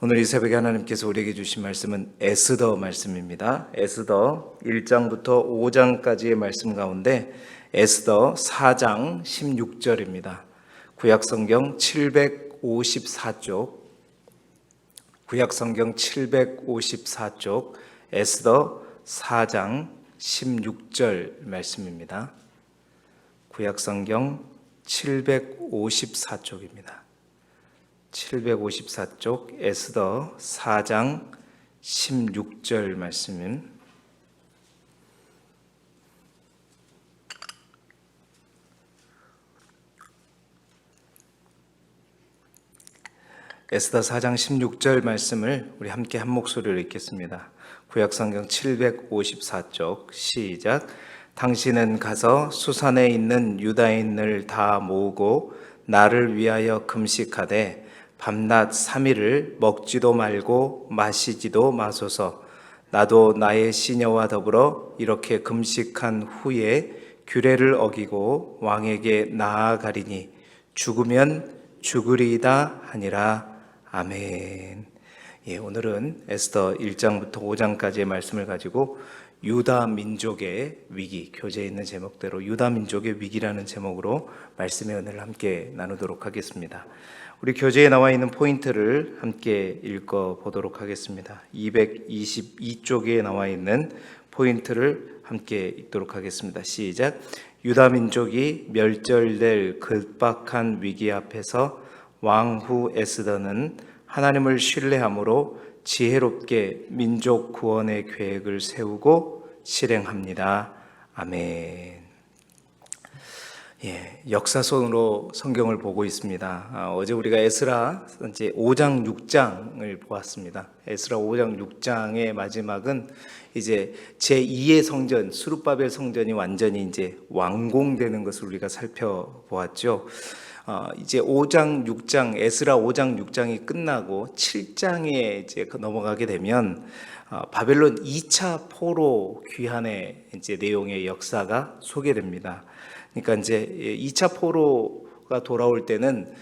오늘 이 새벽에 하나님께서 우리에게 주신 말씀은 에스더 말씀입니다. 에스더 1장부터 5장까지의 말씀 가운데 에스더 4장 16절입니다. 구약성경 754쪽, 구약성경 754쪽 에스더 4장 16절 말씀입니다. 구약성경 754쪽입니다. 754쪽 에스더 4장 16절 말씀은 에스더 4장 16절 말씀을 우리 함께 한 목소리로 읽겠습니다. 구약성경 754쪽 시작. 당신은 가서 수산에 있는 유다인을 다 모으고 나를 위하여 금식하되 밤낮 3일을 먹지도 말고 마시지도 마소서. 나도 나의 시녀와 더불어 이렇게 금식한 후에 규례를 어기고 왕에게 나아가리니 죽으면 죽으리이다 하니라. 아멘. 오늘은 에스더 1장부터 5장까지의 말씀을 가지고 유다 민족의 위기, 교재에 있는 제목대로 유다 민족의 위기라는 제목으로 말씀의 은혜를 함께 나누도록 하겠습니다. 우리 교재에 나와 있는 포인트를 함께 읽어 보도록 하겠습니다. 222쪽에 나와 있는 포인트를 함께 읽도록 하겠습니다. 시작. 유다 민족이 멸절될 급박한 위기 앞에서 왕후 에스더는 하나님을 신뢰함으로 지혜롭게 민족 구원의 계획을 세우고 실행합니다. 아멘. 역사선으로 성경을 보고 있습니다. 어제 우리가 에스라 이제 5장 6장을 보았습니다. 에스라 5장 6장의 마지막은 이제 제2의 성전 스룹바벨 성전이 완전히 이제 완공되는 것을 우리가 살펴보았죠. 이제 5장 6장 에스라 5장 6장이 끝나고 7장에 이제 넘어가게 되면 바벨론 2차 포로 귀환의 이제 내용의 역사가 소개됩니다. 그러니까 이제 2차 포로가 돌아올 때는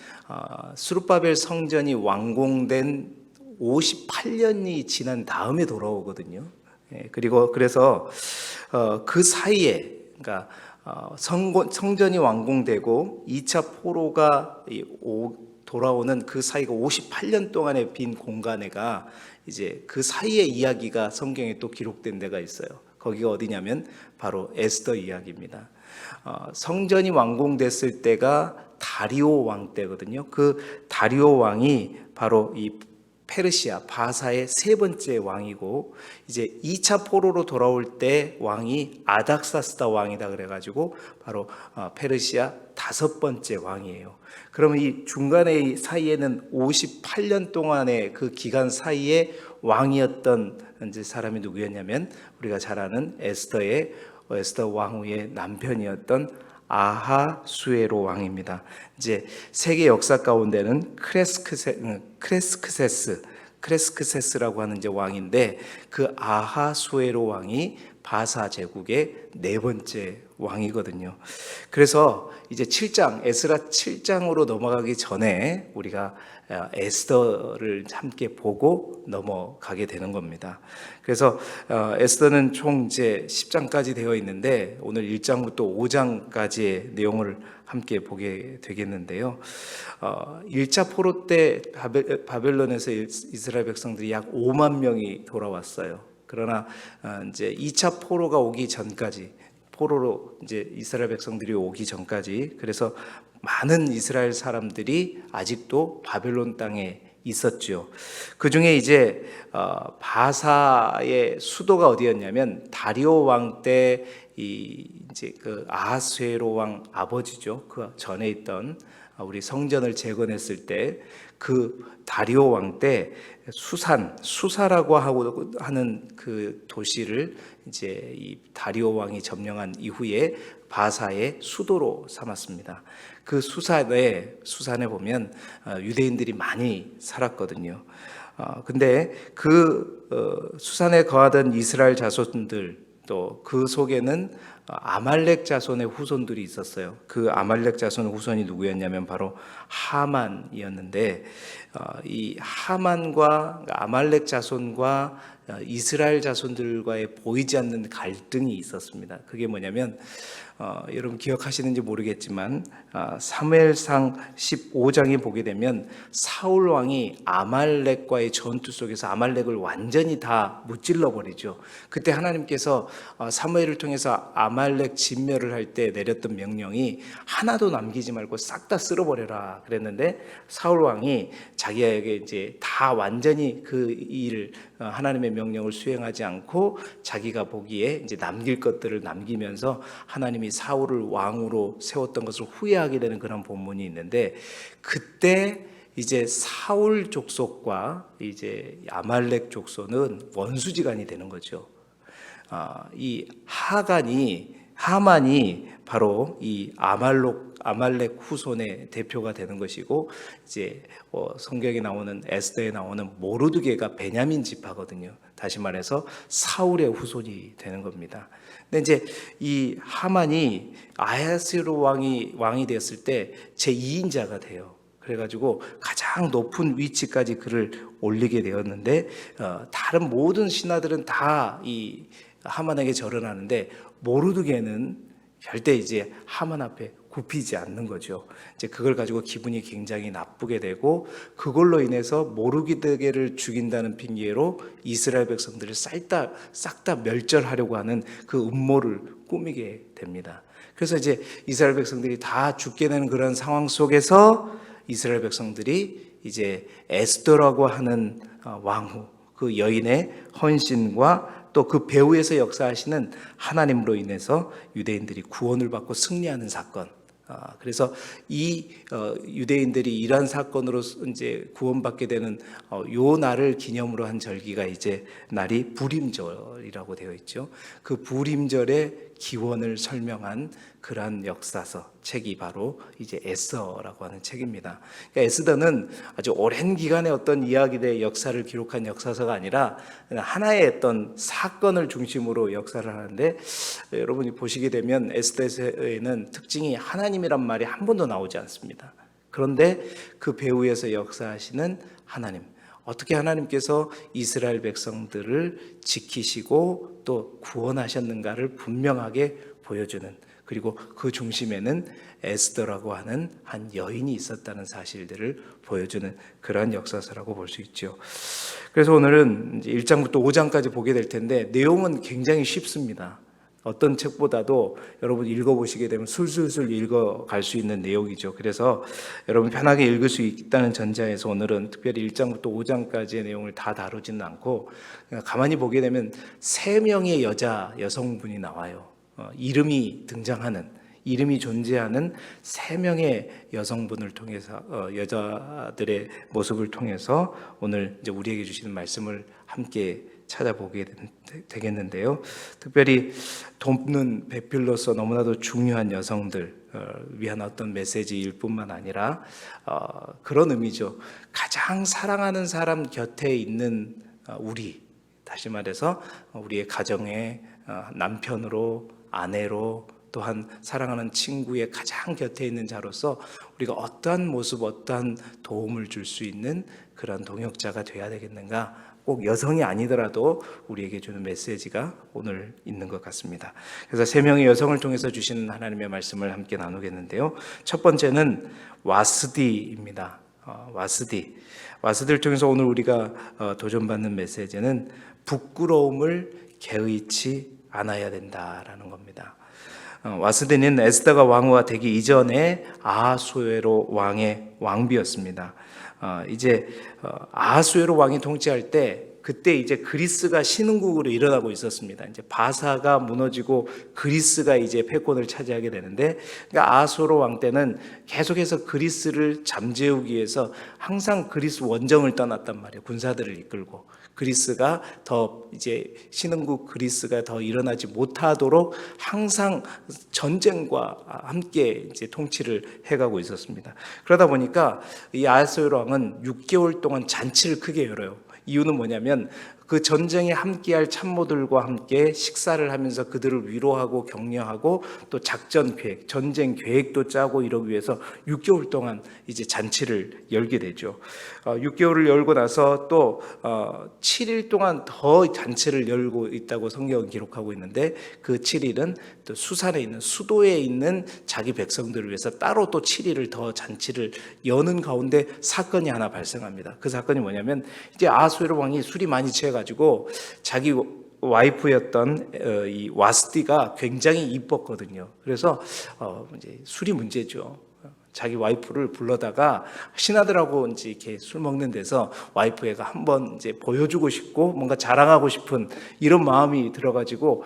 스룹바벨 성전이 완공된 58년이 지난 다음에 돌아오거든요. 그리고 그래서 그 사이에 그러니까 성전이 완공되고 2차 포로가 돌아오는 그 사이가 58년 동안의 빈 공간에가 이제 그 사이의 이야기가 성경에 또 기록된 데가 있어요. 거기가 어디냐면 바로 에스더 이야기입니다. 성전이 완공됐을 때가 다리오 왕 때거든요. 그 다리오 왕이 바로 이 페르시아 바사의 세 번째 왕이고 이제 2차 포로로 돌아올 때 왕이 아닥사스다 왕이다 그래가지고 바로 페르시아 다섯 번째 왕이에요. 그러면 이 중간의 사이에는 58년 동안의 그 기간 사이에 왕이었던 이제 사람이 누구였냐면 우리가 잘 아는 에스더 왕후의 남편이었던 아하수에로 왕입니다. 이제 세계 역사 가운데는 크레스크세스라고 하는 이제 왕인데 그 아하수에로 왕이 바사 제국의 네 번째 왕이거든요. 그래서 이제 7장 에스라 7장으로 넘어가기 전에 우리가 에스더를 함께 보고 넘어가게 되는 겁니다. 그래서 에스더는 총 이제 10장까지 되어 있는데 오늘 1장부터 5장까지의 내용을 함께 보게 되겠는데요. 1차 포로 때 바벨론에서 이스라엘 백성들이 약 5만 명이 돌아왔어요. 그러나 이제 2차 포로가 오기 전까지 포로로 이제 이스라엘 백성들이 오기 전까지 그래서 많은 이스라엘 사람들이 아직도 바벨론 땅에 있었죠. 그 중에 이제 바사의 수도가 어디였냐면 다리오 왕 때 이제 그 아하수에로 왕 아버지죠. 그 전에 있던 우리 성전을 재건했을 때 그 다리오 왕 때 수사라고 하는 그 도시를 이제 이 다리오 왕이 점령한 이후에 바사의 수도로 삼았습니다. 그 수산에 보면 유대인들이 많이 살았거든요. 근데 그 수산에 거하던 이스라엘 자손들 또 그 속에는 아말렉 자손의 후손들이 있었어요. 그 아말렉 자손의 후손이 누구였냐면 바로 하만이었는데, 이 하만과 아말렉 자손과 이스라엘 자손들과의 보이지 않는 갈등이 있었습니다. 그게 뭐냐면 여러분 기억하시는지 모르겠지만 사무엘상 15장에 보게 되면 사울 왕이 아말렉과의 전투 속에서 아말렉을 완전히 다 무찔러 버리죠. 그때 하나님께서 사무엘을 통해서 아말렉 진멸을 할 때 내렸던 명령이 하나도 남기지 말고 싹 다 쓸어버려라 그랬는데, 사울 왕이 자기에게 이제 다 완전히 그 일 하나님의 명령을 수행하지 않고 자기가 보기에 이제 남길 것들을 남기면서 하나님이 사울을 왕으로 세웠던 것을 후회하게 되는 그런 본문이 있는데, 그때 이제 사울 족속과 이제 아말렉 족속은 원수지간이 되는 거죠. 이 하만이 바로 이 아말렉 후손의 대표가 되는 것이고, 이제 성경에 나오는 에스더에 나오는 모르드게가 베냐민 지파거든요. 다시 말해서 사울의 후손이 되는 겁니다. 근데 이제 이 하만이 아하스웨로 왕이 됐을 때 제2인자가 돼요. 그래가지고 가장 높은 위치까지 그를 올리게 되었는데, 다른 모든 신하들은 다 이 하만에게 절을 하는데 모르드게는 절대 이제 하만 앞에 굽히지 않는 거죠. 이제 그걸 가지고 기분이 굉장히 나쁘게 되고, 그걸로 인해서 모르드게를 죽인다는 핑계로 이스라엘 백성들을 싹 다 멸절하려고 하는 그 음모를 꾸미게 됩니다. 그래서 이제 이스라엘 백성들이 다 죽게 되는 그런 상황 속에서 이스라엘 백성들이 이제 에스더라고 하는 왕후, 그 여인의 헌신과 또 그 배후에서 역사하시는 하나님으로 인해서 유대인들이 구원을 받고 승리하는 사건. 그래서 이 유대인들이 이러한 사건으로 이제 구원받게 되는 요 날을 기념으로 한 절기가 이제 날이 부림절이라고 되어 있죠. 그 부림절의 기원을 설명한 그러한 역사서 책이 바로 이제 에스더라고 하는 책입니다. 그러니까 에스더는 아주 오랜 기간의 어떤 이야기의 역사를 기록한 역사서가 아니라 하나의 어떤 사건을 중심으로 역사를 하는데, 여러분이 보시게 되면 에스더에는 특징이 하나님이란 말이 한 번도 나오지 않습니다. 그런데 그 배후에서 역사하시는 하나님, 어떻게 하나님께서 이스라엘 백성들을 지키시고 또 구원하셨는가를 분명하게 보여주는, 그리고 그 중심에는 에스더라고 하는 한 여인이 있었다는 사실들을 보여주는 그러한 역사서라고 볼 수 있죠. 그래서 오늘은 이제 1장부터 5장까지 보게 될 텐데, 내용은 굉장히 쉽습니다. 어떤 책보다도 여러분 읽어보시게 되면 술술술 읽어갈 수 있는 내용이죠. 그래서 여러분 편하게 읽을 수 있다는 전제하에서 오늘은 특별히 1장부터 5장까지의 내용을 다 다루지는 않고, 가만히 보게 되면 3명의 여성분이 나와요. 이름이 등장하는, 이름이 존재하는 3명의 여성분을 통해서, 여자들의 모습을 통해서 오늘 이제 우리에게 주시는 말씀을 함께 찾아보게 되겠는데요. 특별히 돕는 배필로서 너무나도 중요한 여성들 위한 어떤 메시지일 뿐만 아니라 그런 의미죠. 가장 사랑하는 사람 곁에 있는 우리, 다시 말해서 우리의 가정의 남편으로, 아내로, 또한 사랑하는 친구의 가장 곁에 있는 자로서 우리가 어떠한 모습, 어떠한 도움을 줄 수 있는 그런 동역자가 되어야 되겠는가, 꼭 여성이 아니더라도 우리에게 주는 메시지가 오늘 있는 것 같습니다. 그래서 3명의 여성을 통해서 주시는 하나님의 말씀을 함께 나누겠는데요. 첫 번째는 와스디입니다. 와스디를 통해서 오늘 우리가 도전받는 메시지는 부끄러움을 개의치 않아야 된다라는 겁니다. 와스디는 에스더가 왕후가 되기 이전에 아하수에로 왕의 왕비였습니다. 이제 아하수에로 왕이 통치할 때, 그때 이제 그리스가 신흥국으로 일어나고 있었습니다. 이제 바사가 무너지고 그리스가 이제 패권을 차지하게 되는데, 그러니까 아하수에로 왕 때는 계속해서 그리스를 잠재우기 위해서 항상 그리스 원정을 떠났단 말이에요. 군사들을 이끌고. 그리스가 더 이제 신흥국 그리스가 더 일어나지 못하도록 항상 전쟁과 함께 이제 통치를 해가고 있었습니다. 그러다 보니까 이 아하수에로 왕은 6개월 동안 잔치를 크게 열어요. 이유는 뭐냐면 그 전쟁에 함께할 참모들과 함께 식사를 하면서 그들을 위로하고 격려하고 또 작전 계획, 전쟁 계획도 짜고 이러기 위해서 6개월 동안 이제 잔치를 열게 되죠. 6개월을 열고 나서 또 7일 동안 더 잔치를 열고 있다고 성경은 기록하고 있는데, 그 7일은 또 수산에 있는 수도에 있는 자기 백성들을 위해서 따로 또 7일을 더 잔치를 여는 가운데 사건이 하나 발생합니다. 그 사건이 뭐냐면, 이제 아하수에로 왕이 술이 많이 취해가지고 자기 와이프였던 이 와스디가 굉장히 이뻤거든요. 그래서 이제 술이 문제죠. 자기 와이프를 불러다가 신하들하고 이제 이렇게 술 먹는 데서 와이프가 한번 이제 보여주고 싶고 뭔가 자랑하고 싶은 이런 마음이 들어가지고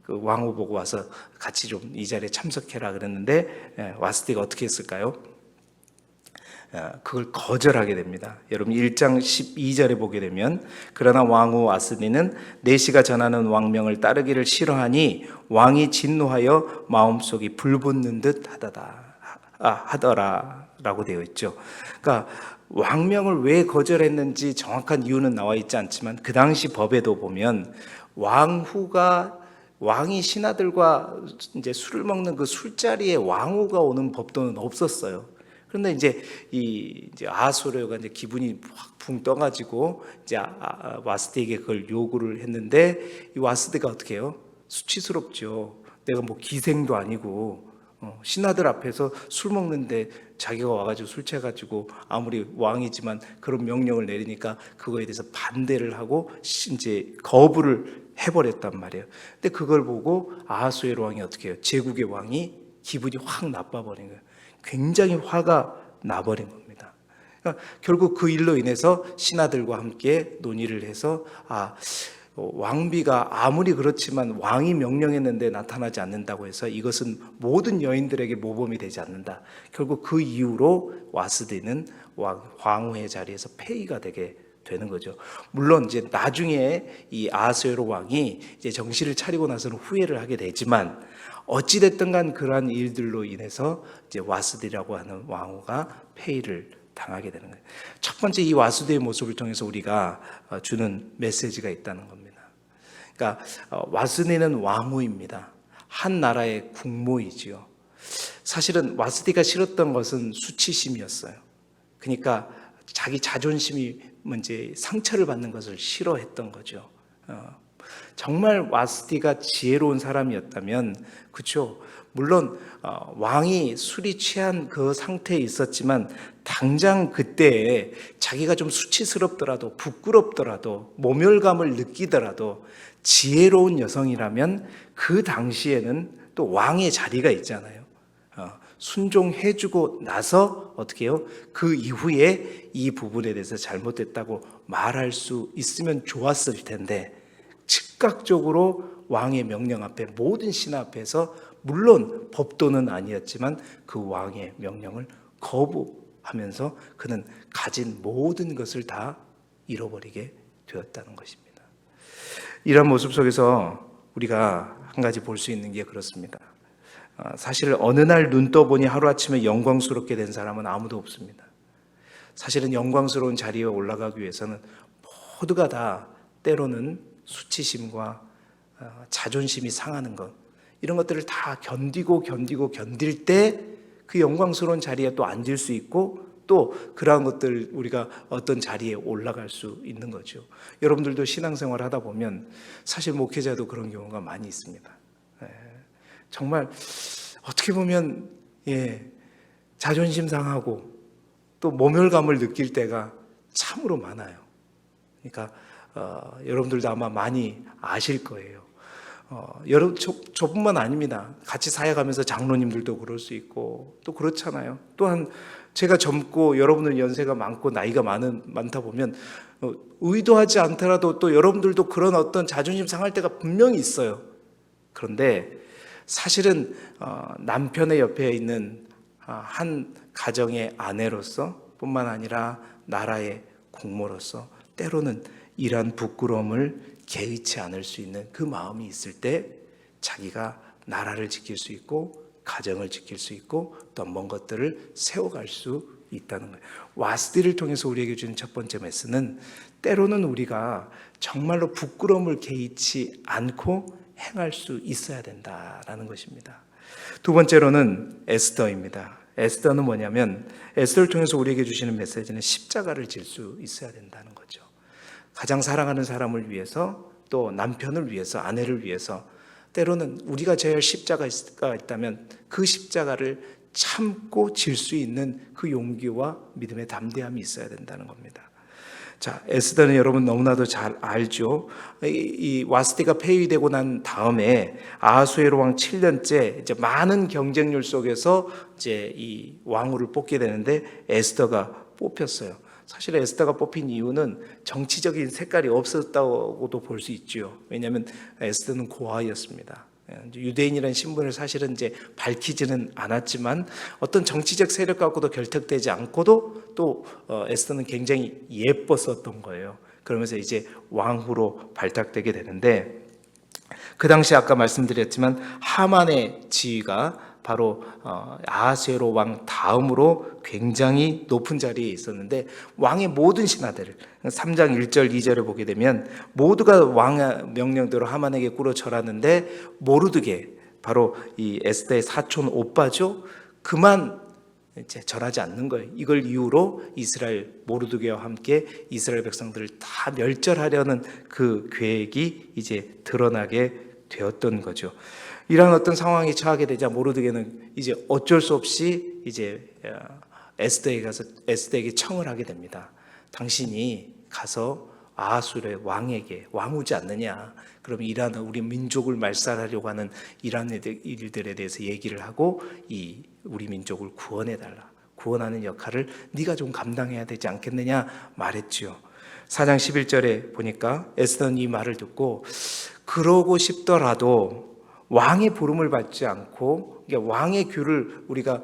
그 왕후 보고 와서 같이 좀 이 자리에 참석해라 그랬는데, 와스디가 어떻게 했을까요? 그걸 거절하게 됩니다. 여러분 1장 12절에 보게 되면, 그러나 왕후 와스디는 내시가 전하는 왕명을 따르기를 싫어하니 왕이 진노하여 마음속이 불붙는 듯 하더라라고 되어 있죠. 그러니까 왕명을 왜 거절했는지 정확한 이유는 나와 있지 않지만, 그 당시 법에도 보면 왕이 신하들과 이제 술을 먹는 그 술자리에 왕후가 오는 법도는 없었어요. 그런데 이제 아하수에로가 이제 기분이 확 붕 떠가지고 이제 와스디에게 그걸 요구를 했는데, 이 와스디가 어떻게 해요? 수치스럽죠. 내가 뭐 기생도 아니고 신하들 앞에서 술 먹는데 자기가 와가지고 술 취해가지고 아무리 왕이지만 그런 명령을 내리니까 그거에 대해서 반대를 하고 이제 거부를 해버렸단 말이에요. 근데 그걸 보고 아하수에로 왕이 어떻게 해요? 제국의 왕이 기분이 확 나빠버린 거예요. 굉장히 화가 나버린 겁니다. 그러니까 결국 그 일로 인해서 신하들과 함께 논의를 해서 왕비가 아무리 그렇지만 왕이 명령했는데 나타나지 않는다고 해서 이것은 모든 여인들에게 모범이 되지 않는다. 결국 그 이후로 와스디는 왕후의 자리에서 폐위가 되게 되는 거죠. 물론 이제 나중에 이 아하수에로 왕이 이제 정신을 차리고 나서는 후회를 하게 되지만, 어찌 됐든 간 그러한 일들로 인해서 이제 와스디라고 하는 왕후가 폐위를 당하게 되는 거예요. 첫 번째, 이 와스디의 모습을 통해서 우리가 주는 메시지가 있다는 겁니다. 그러니까 와스디는 왕후입니다. 한 나라의 국모이지요. 사실은 와스디가 싫었던 것은 수치심이었어요. 그러니까 자기 자존심이 이제 상처를 받는 것을 싫어했던 거죠. 정말 와스디가 지혜로운 사람이었다면, 그렇죠. 물론 왕이 술이 취한 그 상태에 있었지만 당장 그때에 자기가 좀 수치스럽더라도 부끄럽더라도 모멸감을 느끼더라도 지혜로운 여성이라면 그 당시에는 또 왕의 자리가 있잖아요. 순종해주고 나서 어떻게 해요? 그 이후에 이 부분에 대해서 잘못됐다고 말할 수 있으면 좋았을 텐데, 즉각적으로 왕의 명령 앞에, 모든 신하 앞에서, 물론 법도는 아니었지만 그 왕의 명령을 거부하면서 그는 가진 모든 것을 다 잃어버리게 되었다는 것입니다. 이런 모습 속에서 우리가 한 가지 볼 수 있는 게 그렇습니다. 사실 어느 날 눈 떠보니 하루아침에 영광스럽게 된 사람은 아무도 없습니다. 사실은 영광스러운 자리에 올라가기 위해서는 모두가 다 때로는 수치심과 자존심이 상하는 것, 이런 것들을 다 견딜 때 그 영광스러운 자리에 또 앉을 수 있고, 또 그러한 것들 우리가 어떤 자리에 올라갈 수 있는 거죠. 여러분들도 신앙생활 하다 보면 사실 목회자도 그런 경우가 많이 있습니다. 정말 어떻게 보면 자존심 상하고 또 모멸감을 느낄 때가 참으로 많아요. 그러니까 여러분들도 아마 많이 아실 거예요. 여러분 저뿐만 아닙니다. 같이 사역하면서 장로님들도 그럴 수 있고 또 그렇잖아요. 또한 제가 젊고 여러분은 연세가 많고 나이가 많다 보면 의도하지 않더라도 또 여러분들도 그런 어떤 자존심 상할 때가 분명히 있어요. 그런데 사실은 남편의 옆에 있는 한 가정의 아내로서 뿐만 아니라 나라의 국모로서 때로는 이러한 부끄러움을 개의치 않을 수 있는 그 마음이 있을 때 자기가 나라를 지킬 수 있고 가정을 지킬 수 있고 또 먼 것들을 세워갈 수 있다는 거예요. 와스디를 통해서 우리에게 주는 첫 번째 메시지는 때로는 우리가 정말로 부끄러움을 개의치 않고 행할 수 있어야 된다라는 것입니다. 두 번째로는 에스더입니다. 에스더는 뭐냐면 에스더를 통해서 우리에게 주시는 메시지는 십자가를 질 수 있어야 된다는 거죠. 가장 사랑하는 사람을 위해서 또 남편을 위해서 아내를 위해서 때로는 우리가 져야 할 십자가가 있다면 그 십자가를 참고 질 수 있는 그 용기와 믿음의 담대함이 있어야 된다는 겁니다. 자, 에스더는 여러분 너무나도 잘 알죠. 이 와스디가 폐위되고 난 다음에 아하수에로 왕 7년째 이제 많은 경쟁률 속에서 이제 이 왕후를 뽑게 되는데 에스더가 뽑혔어요. 사실 에스더가 뽑힌 이유는 정치적인 색깔이 없었다고도 볼 수 있죠. 왜냐하면 에스더는 고아였습니다. 유대인이라는 신분을 사실은 이제 밝히지는 않았지만 어떤 정치적 세력 갖고도 결탁되지 않고도 또 에스더는 굉장히 예뻤었던 거예요. 그러면서 이제 왕후로 발탁되게 되는데 그 당시 아까 말씀드렸지만 하만의 지위가 바로 아하수에로 왕 다음으로 굉장히 높은 자리에 있었는데 왕의 모든 신하들 3장 1절 2절을 보게 되면 모두가 왕의 명령대로 하만에게 꿇어 절하는데 모르드게 바로 이 에스더의 사촌 오빠죠. 그만 이제 절하지 않는 거예요. 이걸 이유로 이스라엘 모르드게와 함께 이스라엘 백성들을 다 멸절하려는 그 계획이 이제 드러나게 되었던 거죠. 이런 어떤 상황에 처하게 되자 모르드게는 이제 어쩔 수 없이 이제 에스더에게 가서 에스더에게 청을 하게 됩니다. 당신이 가서 아하수의 왕에게 왕후지 않느냐? 그럼 이라는 우리 민족을 말살하려고 하는 이란 일들에 대해서 얘기를 하고 이 우리 민족을 구원해 달라. 구원하는 역할을 네가 좀 감당해야 되지 않겠느냐 말했지요. 4장 11절에 보니까 에스더는 이 말을 듣고 그러고 싶더라도 왕의 부름을 받지 않고 왕의 규를 우리가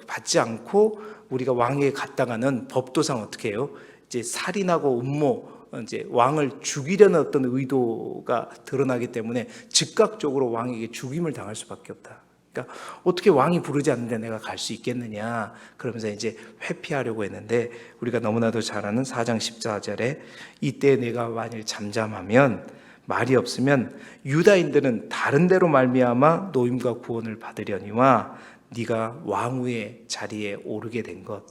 받지 않고 우리가 왕에게 갔다가는 법도상 어떻게 해요? 이제 살인하고 음모 이제 왕을 죽이려는 어떤 의도가 드러나기 때문에 즉각적으로 왕에게 죽임을 당할 수밖에 없다. 그러니까 어떻게 왕이 부르지 않는데 내가 갈 수 있겠느냐 그러면서 이제 회피하려고 했는데 우리가 너무나도 잘 아는 4장 14절에 이때 내가 만일 잠잠하면 말이 없으면 유다인들은 다른 데로 말미암아 노임과 구원을 받으려니와 네가 왕후의 자리에 오르게 된 것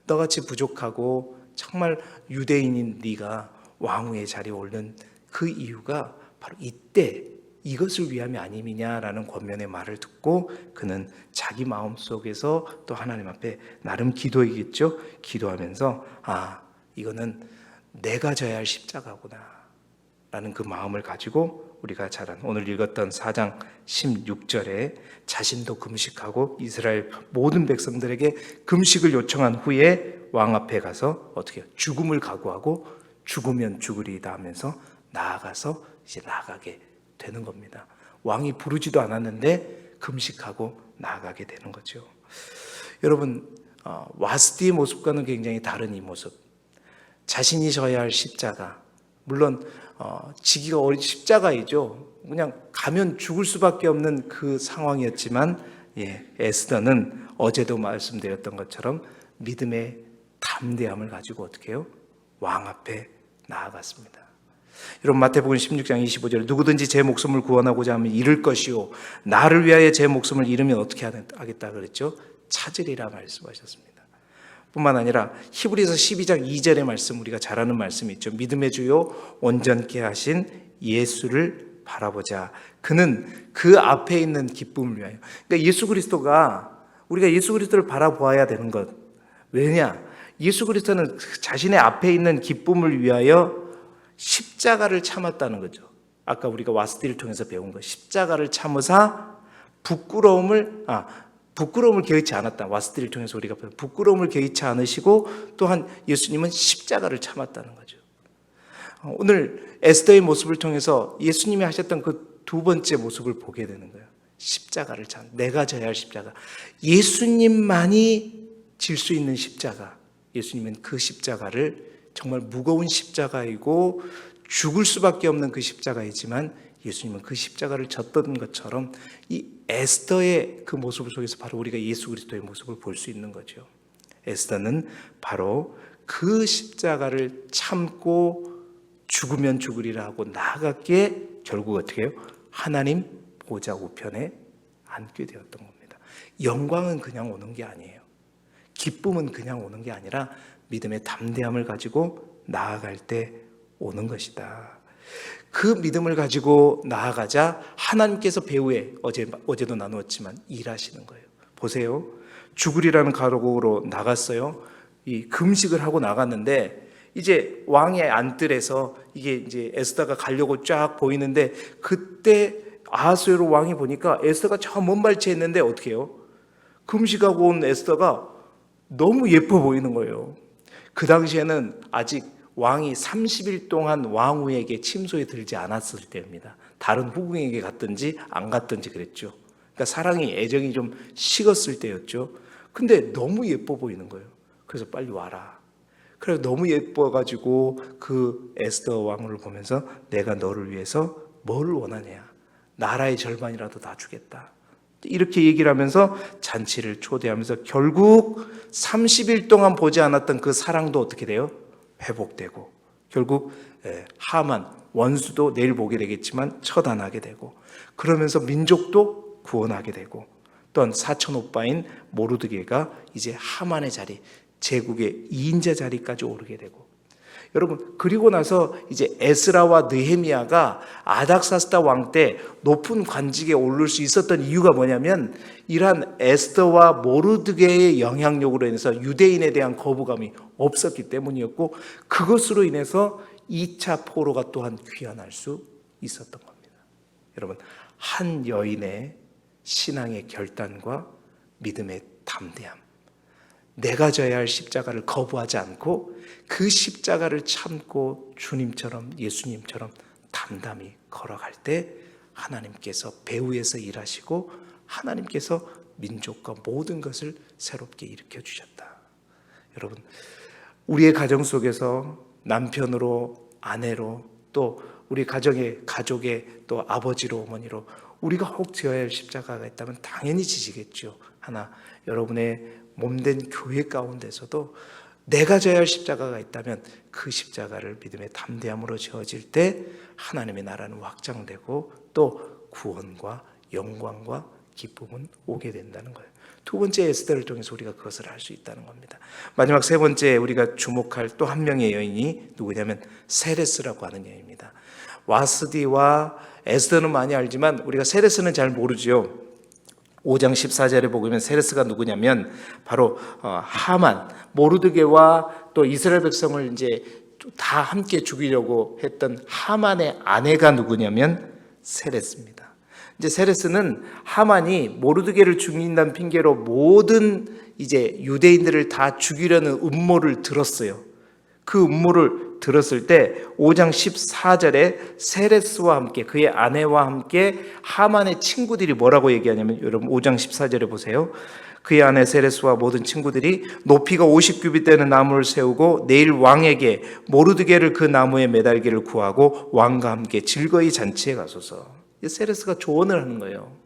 너같이 부족하고 정말 유대인인 네가 왕후의 자리에 오른 그 이유가 바로 이때 이것을 위함이 아님이냐라는 권면의 말을 듣고 그는 자기 마음속에서 또 하나님 앞에 나름 기도이겠죠. 기도하면서 이거는 내가 져야 할 십자가구나 라는 그 마음을 가지고 우리가 잘 아는 오늘 읽었던 4장 16절에 자신도 금식하고 이스라엘 모든 백성들에게 금식을 요청한 후에 왕 앞에 가서 어떻게 죽음을 각오하고 죽으면 죽으리이다 하면서 나아가서 이제 나가게 되는 겁니다. 왕이 부르지도 않았는데 금식하고 나아가게 되는 거죠. 여러분 와스디의 모습과는 굉장히 다른 이 모습 자신이 져야 할 십자가 물론 지기가 어린 십자가이죠. 그냥 가면 죽을 수밖에 없는 그 상황이었지만 에스더는 어제도 말씀드렸던 것처럼 믿음의 담대함을 가지고 어떻게 해요? 왕 앞에 나아갔습니다. 여러분 마태복음 16장 25절 누구든지 제 목숨을 구원하고자 하면 잃을 것이요 나를 위하여 제 목숨을 잃으면 어떻게 하겠다 그랬죠? 찾으리라 말씀하셨습니다. 뿐만 아니라 히브리서 12장 2절의 말씀 우리가 잘 아는 말씀이 있죠. 믿음의 주요 온전케 하신 예수를 바라보자. 그는 그 앞에 있는 기쁨을 위하여. 그러니까 예수 그리스도가 우리가 예수 그리스도를 바라보아야 되는 것. 왜냐? 예수 그리스도는 자신의 앞에 있는 기쁨을 위하여 십자가를 참았다는 거죠. 아까 우리가 와스디를 통해서 배운 거. 십자가를 참으사 부끄러움을 개의치 않았다. 와스디를 통해서 우리가 부끄러움을 개의치 않으시고 또한 예수님은 십자가를 참았다는 거죠. 오늘 에스더의 모습을 통해서 예수님이 하셨던 그 두 번째 모습을 보게 되는 거예요. 십자가를 참 내가 져야 할 십자가. 예수님만이 질 수 있는 십자가. 예수님은 그 십자가를 정말 무거운 십자가이고 죽을 수밖에 없는 그 십자가이지만 예수님은 그 십자가를 졌던 것처럼 이 에스더의 그 모습 속에서 바로 우리가 예수 그리스도의 모습을 볼 수 있는 거죠. 에스더는 바로 그 십자가를 참고 죽으면 죽으리라 하고 나아갔기에 결국 어떻게 해요? 하나님 보좌 우편에 앉게 되었던 겁니다. 영광은 그냥 오는 게 아니에요. 기쁨은 그냥 오는 게 아니라 믿음의 담대함을 가지고 나아갈 때 오는 것이다. 그 믿음을 가지고 나아가자 하나님께서 배후에 어제도 나누었지만 일하시는 거예요. 보세요. 죽으리라는 가록으로 나갔어요. 이 금식을 하고 나갔는데 이제 왕의 안뜰에서 이게 이제 에스더가 가려고 쫙 보이는데 그때 아하수에로 왕이 보니까 에스더가 저 먼 발치에 있는데 어떻게 해요? 금식하고 온 에스더가 너무 예뻐 보이는 거예요. 그 당시에는 아직 왕이 30일 동안 왕후에게 침소에 들지 않았을 때입니다. 다른 후궁에게 갔든지 안 갔든지 그랬죠. 그러니까 사랑이 애정이 좀 식었을 때였죠. 근데 너무 예뻐 보이는 거예요. 그래서 빨리 와라. 그래서 너무 예뻐가지고 그 에스더 왕후를 보면서 내가 너를 위해서 뭘 원하냐? 나라의 절반이라도 다 주겠다. 이렇게 얘기를 하면서 잔치를 초대하면서 결국 30일 동안 보지 않았던 그 사랑도 어떻게 돼요? 회복되고 결국 하만 원수도 내일 보게 되겠지만 처단하게 되고 그러면서 민족도 구원하게 되고 또한 사촌 오빠인 모르드게가 이제 하만의 자리 제국의 2인자 자리까지 오르게 되고 여러분 그리고 나서 이제 에스라와 느헤미야가 아닥사스다 왕 때 높은 관직에 오를 수 있었던 이유가 뭐냐면 이러한 에스더와 모르드게의 영향력으로 인해서 유대인에 대한 거부감이 없었기 때문이었고 그것으로 인해서 2차 포로가 또한 귀환할 수 있었던 겁니다. 여러분 한 여인의 신앙의 결단과 믿음의 담대함 내가 져야 할 십자가를 거부하지 않고 그 십자가를 참고 주님처럼 예수님처럼 담담히 걸어갈 때 하나님께서 배후에서 일하시고 하나님께서 민족과 모든 것을 새롭게 일으켜 주셨다. 여러분 우리의 가정 속에서 남편으로 아내로 또 우리 가족의 또 아버지로 어머니로 우리가 혹 지어야 할 십자가가 있다면 당연히 지시겠죠. 하나 여러분의 몸된 교회 가운데서도 내가 져야 할 십자가가 있다면 그 십자가를 믿음의 담대함으로 지어질 때 하나님의 나라는 확장되고 또 구원과 영광과 기쁨은 오게 된다는 거예요. 두 번째 에스더를 통해서 우리가 그것을 알 수 있다는 겁니다. 마지막 세 번째 우리가 주목할 또 한 명의 여인이 누구냐면 세레스라고 하는 여인입니다. 와스디와 에스더는 많이 알지만 우리가 세레스는 잘 모르죠. 5장 14절에 보면 세레스가 누구냐면 바로 하만 모르드게와 또 이스라엘 백성을 이제 다 함께 죽이려고 했던 하만의 아내가 누구냐면 세레스입니다. 이제 세레스는 하만이 모르드게를 죽인다는 핑계로 모든 이제 유대인들을 다 죽이려는 음모를 들었어요. 그 음모를 들었을 때 5장 14절에 세레스와 함께 그의 아내와 함께 하만의 친구들이 뭐라고 얘기하냐면 여러분 5장 14절에 보세요. 그의 아내 세레스와 모든 친구들이 높이가 50규빗 되는 나무를 세우고 내일 왕에게 모르드게를 그 나무에 매달기를 구하고 왕과 함께 즐거이 잔치에 가소서. 세레스가 조언을 하는 거예요.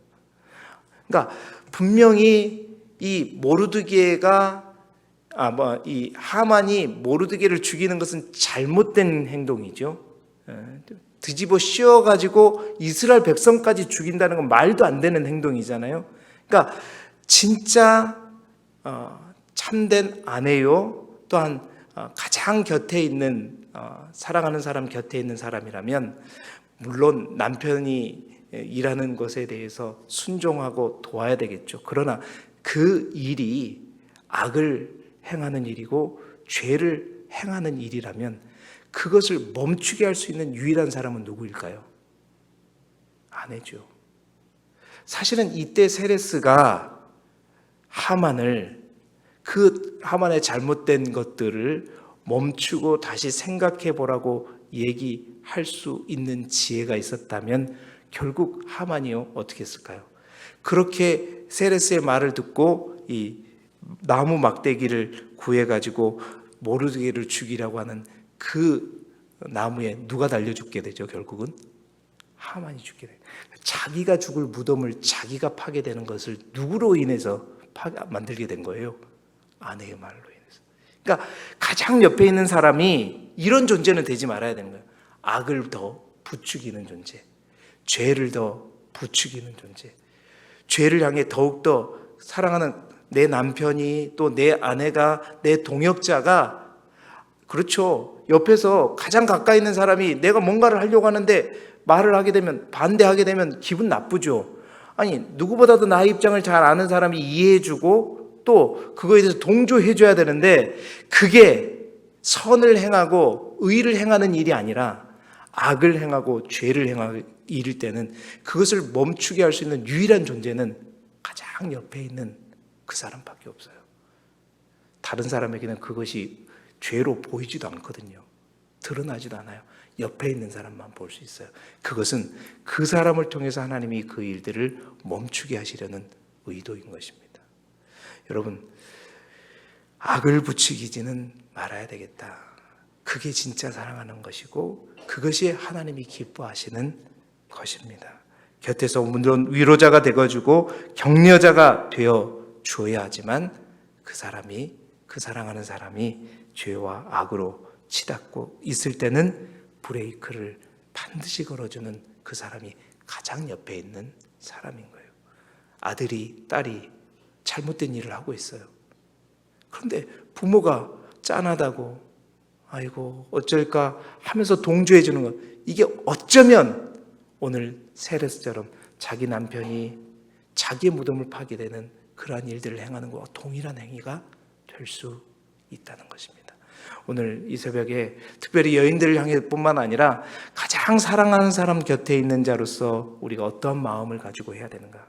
그러니까 분명히 이 모르드게가 이 하만이 모르드게를 죽이는 것은 잘못된 행동이죠. 뒤집어 씌워가지고 이스라엘 백성까지 죽인다는 건 말도 안 되는 행동이잖아요. 그러니까 진짜 참된 아내요 또한 가장 곁에 있는 사랑하는 사람 곁에 있는 사람이라면 물론 남편이 일하는 것에 대해서 순종하고 도와야 되겠죠. 그러나 그 일이 악을 행하는 일이고 죄를 행하는 일이라면 그것을 멈추게 할 수 있는 유일한 사람은 누구일까요? 아내죠. 사실은 이때 세레스가 하만을 그 하만의 잘못된 것들을 멈추고 다시 생각해 보라고 얘기할 수 있는 지혜가 있었다면 결국 하만이요 어떻게 했을까요? 그렇게 세레스의 말을 듣고 이 나무 막대기를 구해가지고 모르드게를 죽이라고 하는 그 나무에 누가 달려 죽게 되죠? 결국은 하만이 죽게 돼. 자기가 죽을 무덤을 자기가 파게 되는 것을 누구로 인해서 만들게 된 거예요? 아내의 말로 인해서. 그러니까 가장 옆에 있는 사람이 이런 존재는 되지 말아야 되는 거예요. 악을 더 부추기는 존재, 죄를 더 부추기는 존재, 죄를 향해 더욱더 사랑하는 내 남편이, 또 내 아내가, 내 동역자가, 그렇죠, 옆에서 가장 가까이 있는 사람이 내가 뭔가를 하려고 하는데 말을 하게 되면, 반대하게 되면 기분 나쁘죠. 아니, 누구보다도 나의 입장을 잘 아는 사람이 이해해주고 또 그거에 대해서 동조해줘야 되는데, 그게 선을 행하고 의를 행하는 일이 아니라 악을 행하고 죄를 행하는 일일 때는 그것을 멈추게 할 수 있는 유일한 존재는 가장 옆에 있는 그 사람밖에 없어요. 다른 사람에게는 그것이 죄로 보이지도 않거든요. 드러나지도 않아요. 옆에 있는 사람만 볼 수 있어요. 그것은 그 사람을 통해서 하나님이 그 일들을 멈추게 하시려는 의도인 것입니다. 여러분, 악을 부추기지는 말아야 되겠다. 그게 진짜 사랑하는 것이고 그것이 하나님이 기뻐하시는 것입니다. 곁에서 물론 위로자가 되어주고 격려자가 되어 주어야 하지만 그 사람이, 그 사랑하는 사람이 죄와 악으로 치닫고 있을 때는 브레이크를 반드시 걸어주는 그 사람이 가장 옆에 있는 사람인 거예요. 아들이, 딸이 잘못된 일을 하고 있어요. 그런데 부모가 짠하다고, 아이고 어쩔까 하면서 동조해 주는 것, 이게 어쩌면 오늘 세레스처럼 자기 남편이 자기의 무덤을 파게 되는 그러한 일들을 행하는 것과 동일한 행위가 될 수 있다는 것입니다. 오늘 이 새벽에 특별히 여인들을 향해 뿐만 아니라 가장 사랑하는 사람 곁에 있는 자로서 우리가 어떠한 마음을 가지고 해야 되는가?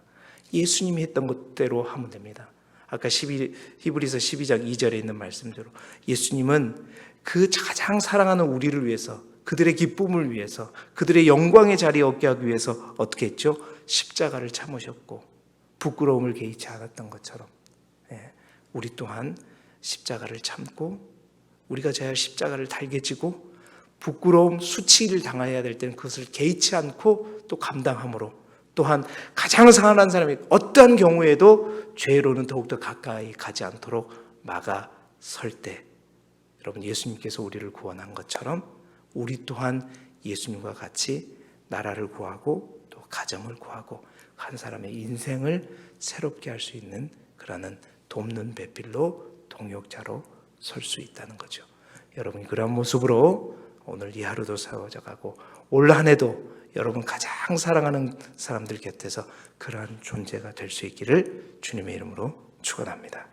예수님이 했던 것대로 하면 됩니다. 아까 히브리서 12장 2절에 있는 말씀대로 예수님은 그 가장 사랑하는 우리를 위해서, 그들의 기쁨을 위해서, 그들의 영광의 자리에 얻게 하기 위해서 어떻게 했죠? 십자가를 참으셨고 부끄러움을 개의치 않았던 것처럼 우리 또한 십자가를 참고, 우리가 져야 할 십자가를 달게 지고 부끄러움, 수치를 당해야 될 때는 그것을 개의치 않고 또 감당함으로, 또한 가장 사랑하는 사람이 어떠한 경우에도 죄로는 더욱더 가까이 가지 않도록 막아설 때, 여러분 예수님께서 우리를 구원한 것처럼 우리 또한 예수님과 같이 나라를 구하고 또 가정을 구하고 한 사람의 인생을 새롭게 할 수 있는 그러한 돕는 배필로, 동역자로 설 수 있다는 거죠. 여러분이 그런 모습으로 오늘 이 하루도 세워져가고 올 한 해도 여러분 가장 사랑하는 사람들 곁에서 그러한 존재가 될 수 있기를 주님의 이름으로 축원합니다.